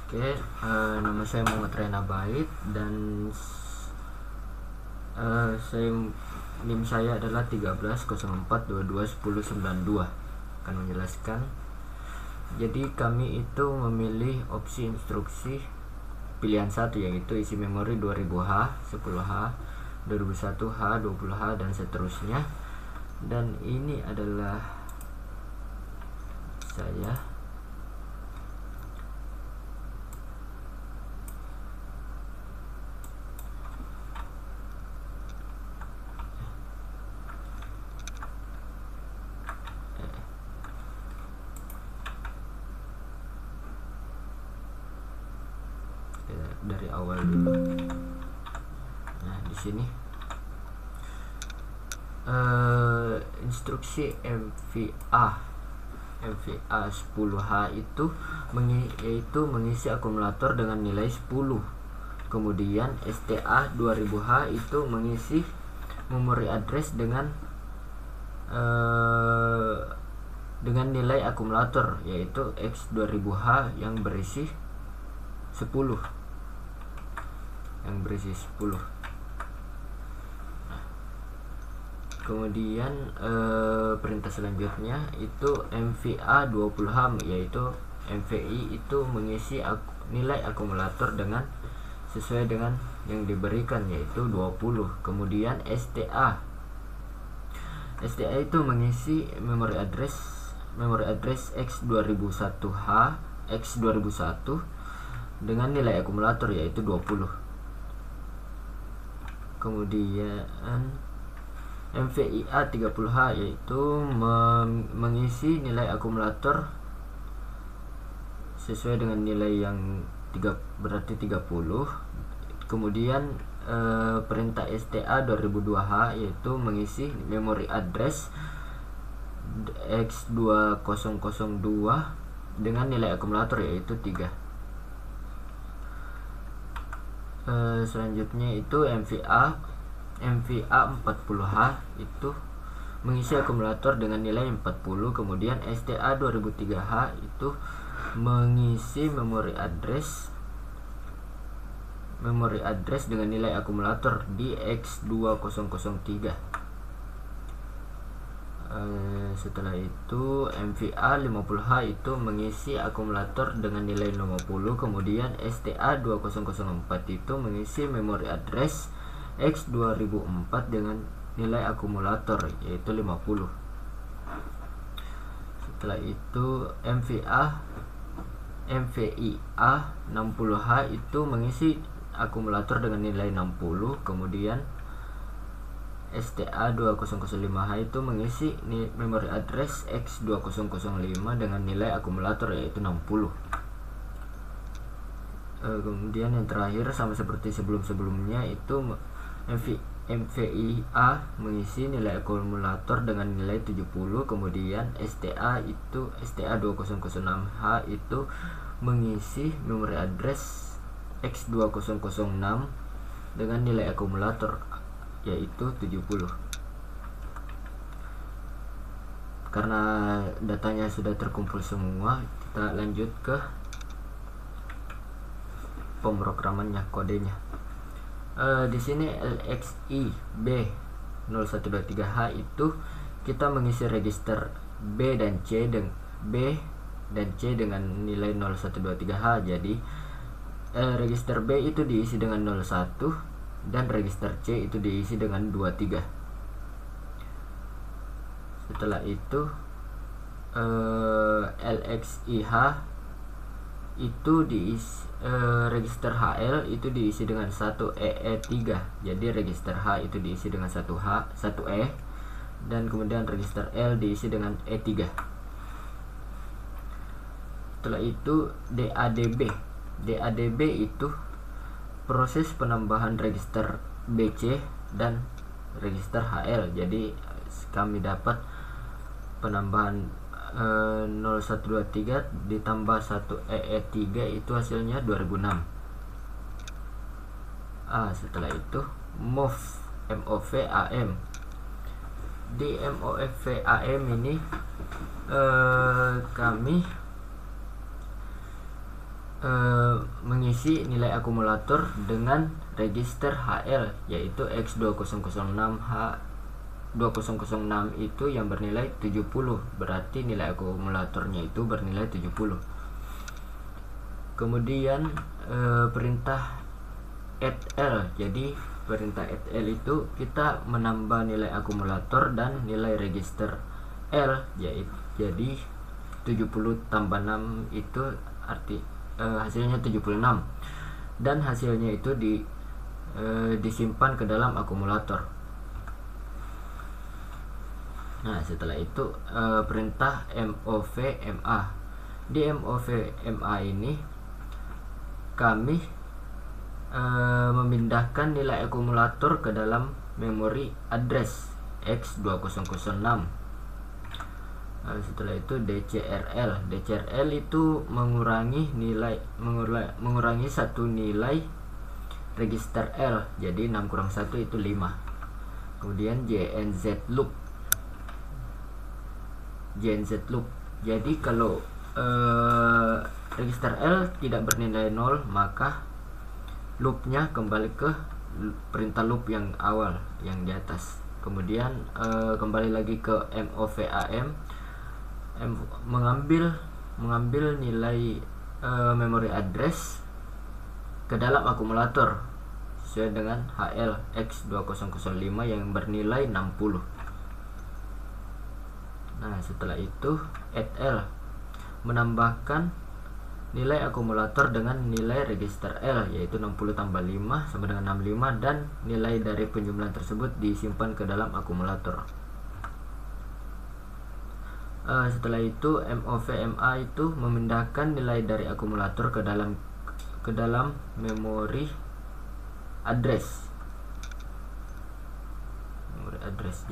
Oke, nama saya Muhammad Rena Bait dan NIM saya adalah 1304221092. Akan menjelaskan. Jadi kami itu memilih opsi instruksi pilihan 1, yaitu isi memori 2000H, 10H, 2001H, 20H dan seterusnya. Dan ini adalah saya. Dari awal dulu. Nah, di sini instruksi MVA 10H itu yaitu mengisi akumulator dengan nilai 10. Kemudian STA 2000H itu mengisi memori address dengan nilai akumulator, yaitu X2000H yang berisi 10. Kemudian perintah selanjutnya itu MVA 20H, yaitu MVI itu mengisi nilai akumulator dengan sesuai dengan yang diberikan, yaitu 20. Kemudian STA itu mengisi memori address X2001 dengan nilai akumulator, yaitu 20. Kemudian MVIA 30H yaitu mengisi nilai akumulator sesuai dengan nilai yang berarti 30. Kemudian perintah STA 2002H yaitu mengisi memori address X2002 dengan nilai akumulator, yaitu 3. Selanjutnya itu MVA 40H itu mengisi akumulator dengan nilai 40. Kemudian STA 2003H itu mengisi memori address dengan nilai akumulator di X2003. Setelah itu MVA 50H itu mengisi akumulator dengan nilai 50. Kemudian STA 2004 itu mengisi memori address X2004 dengan nilai akumulator, yaitu 50. Setelah itu MVIA 60H itu mengisi akumulator dengan nilai 60. Kemudian STA 2005H itu mengisi memori address X2005 dengan nilai akumulator, yaitu 60. Kemudian yang terakhir sama seperti sebelumnya itu MVIA mengisi nilai akumulator dengan nilai 70. Kemudian STA 2006H itu mengisi memori address X2006 dengan nilai akumulator, yaitu 70. Karena datanya sudah terkumpul semua, kita lanjut ke pemrogramannya, kodenya. Di sini LXI B0123H itu kita mengisi register B dan C dengan nilai 0123H. Jadi register B itu diisi dengan 01 dan register C itu diisi dengan 23. Setelah itu LXIH itu diisi register HL itu diisi dengan 1EE3. Jadi register H itu diisi dengan 1E, dan kemudian register L diisi dengan E3. Setelah itu DADB itu proses penambahan register BC dan register HL. Jadi kami dapat penambahan 0123 ditambah 1EE3 itu hasilnya 2006. Setelah itu MOV AM. Di MOV AM ini kami mengisi nilai akumulator dengan register HL, yaitu X2006 itu yang bernilai 70, berarti nilai akumulatornya itu bernilai 70. Kemudian perintah addL. Jadi perintah addL itu kita menambah nilai akumulator dan nilai register L, yaitu jadi 70 tambah 6 itu hasilnya 76, dan hasilnya itu disimpan ke dalam akumulator. Nah, setelah itu perintah MOV-MA. Di MOV-MA ini kami memindahkan nilai akumulator ke dalam memori address X2006. Setelah itu DCRL itu mengurangi satu nilai register L, jadi 6 kurang 1 itu 5. Kemudian JNZ loop. Jadi kalau register L tidak bernilai 0, maka loopnya kembali ke perintah loop yang awal yang di atas. Kemudian kembali lagi ke MOV-AM, mengambil nilai memory address ke dalam akumulator sesuai dengan HL X2005 yang bernilai 60. Nah, setelah itu addL, menambahkan nilai akumulator dengan nilai register L, yaitu 60 tambah 5 sama dengan 65, dan nilai dari penjumlahan tersebut disimpan ke dalam akumulator. Setelah itu MOV-MA itu memindahkan nilai dari akumulator ke dalam memori address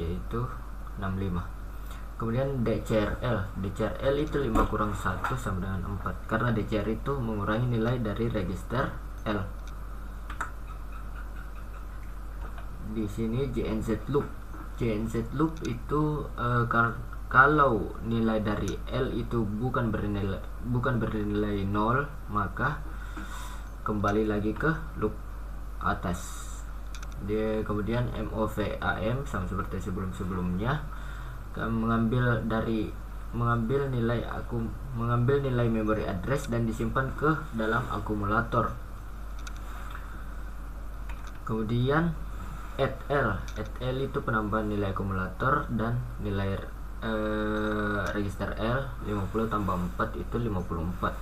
yaitu 65. Kemudian DCRL itu 5 kurang 1 sama dengan 4, karena DCR itu mengurangi nilai dari register L. Di sini JNZ loop itu kalau nilai dari L itu bukan bernilai 0, maka kembali lagi ke loop atas. Kemudian MOV-AM sama seperti sebelumnya, mengambil nilai memory address dan disimpan ke dalam akumulator. Kemudian addL itu penambahan nilai akumulator dan nilai register L, 50 tambah 4 itu 54,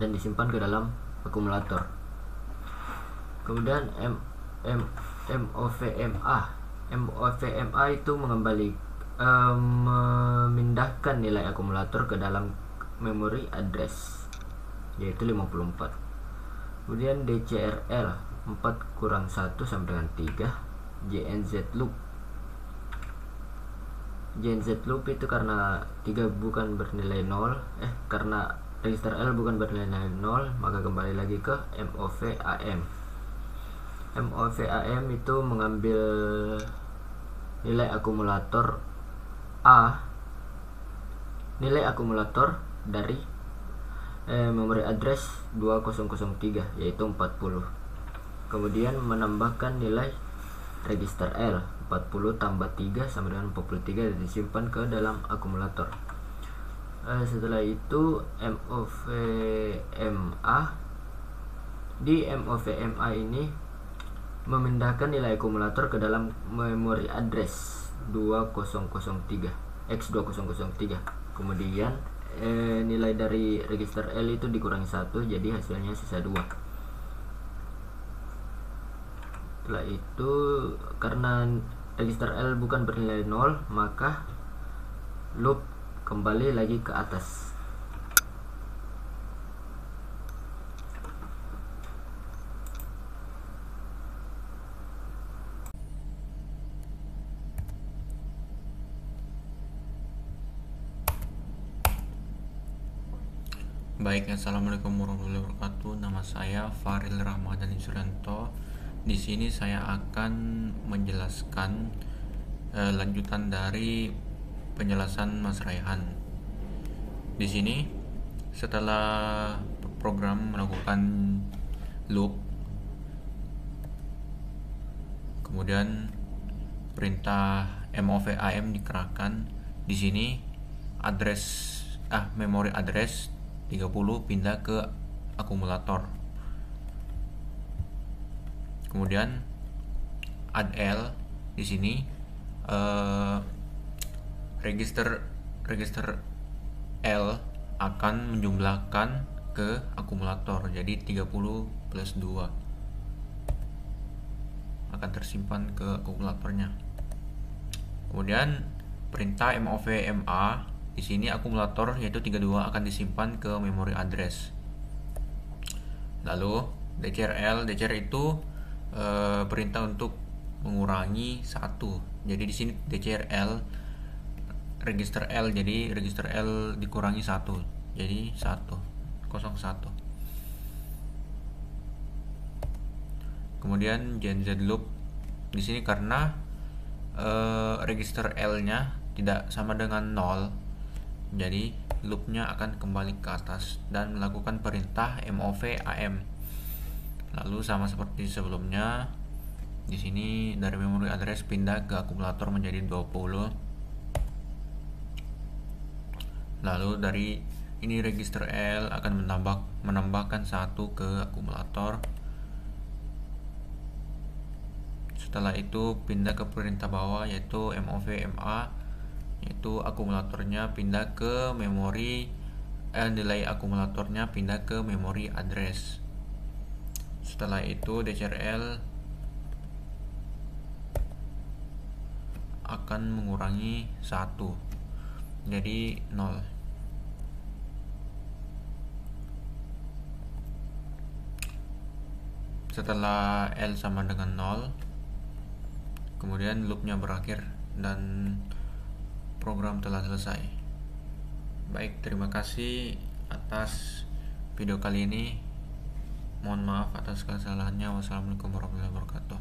dan disimpan ke dalam akumulator. Kemudian MOV-MA itu memindahkan nilai akumulator ke dalam memori address, yaitu 54. Kemudian DCRL 4 kurang 1 sama dengan 3. JNZ loop itu karena 3 bukan bernilai 0, karena register L bukan bernilai 0, maka kembali lagi ke MOV-AM. MOV-AM itu mengambil nilai akumulator dari memory address 2003, yaitu 40. Kemudian menambahkan nilai register L, 40 tambah 3 sama dengan 43, dan disimpan ke dalam akumulator. Setelah itu MOV-MA. Di MOV-MA ini memindahkan nilai akumulator ke dalam memori address X2003. Kemudian nilai dari register L itu dikurangi 1, jadi hasilnya sisa 2. Setelah itu, karena register L bukan bernilai 0, maka loop kembali lagi ke atas. Baik, assalamualaikum warahmatullahi wabarakatuh. Nama saya Faril Ramadhani Suranto. Di sini saya akan menjelaskan lanjutan dari penjelasan Mas Raihan. Di sini Setelah program melakukan loop, kemudian perintah mov am dikerahkan. Di sini memori address 30 pindah ke akumulator. Kemudian add di sini register L akan menjumlahkan ke akumulator, jadi 30 plus 2 akan tersimpan ke akumulatornya. Kemudian perintah mov ma, di sini akumulator yaitu 32 akan disimpan ke memori address. Lalu dcrl itu perintah untuk mengurangi 1. Jadi di sini dcrl register L, jadi register L dikurangi 1, jadi 01. Kemudian genz loop di sini karena register L-nya tidak sama dengan 0, jadi loopnya akan kembali ke atas dan melakukan perintah mov am. Lalu sama seperti sebelumnya, di sini dari memori address pindah ke akumulator menjadi 20. Lalu dari ini register L akan menambahkan 1 ke akumulator. Setelah itu pindah ke perintah bawah yaitu mov ma, yaitu akumulatornya pindah ke memori, nilai akumulatornya pindah ke memori address. Setelah itu dcrl akan mengurangi 1, jadi 0. Setelah L sama dengan 0, kemudian loopnya berakhir dan program telah selesai. Baik, terima kasih atas video kali ini. Mohon maaf atas kesalahannya. Wassalamualaikum warahmatullahi wabarakatuh.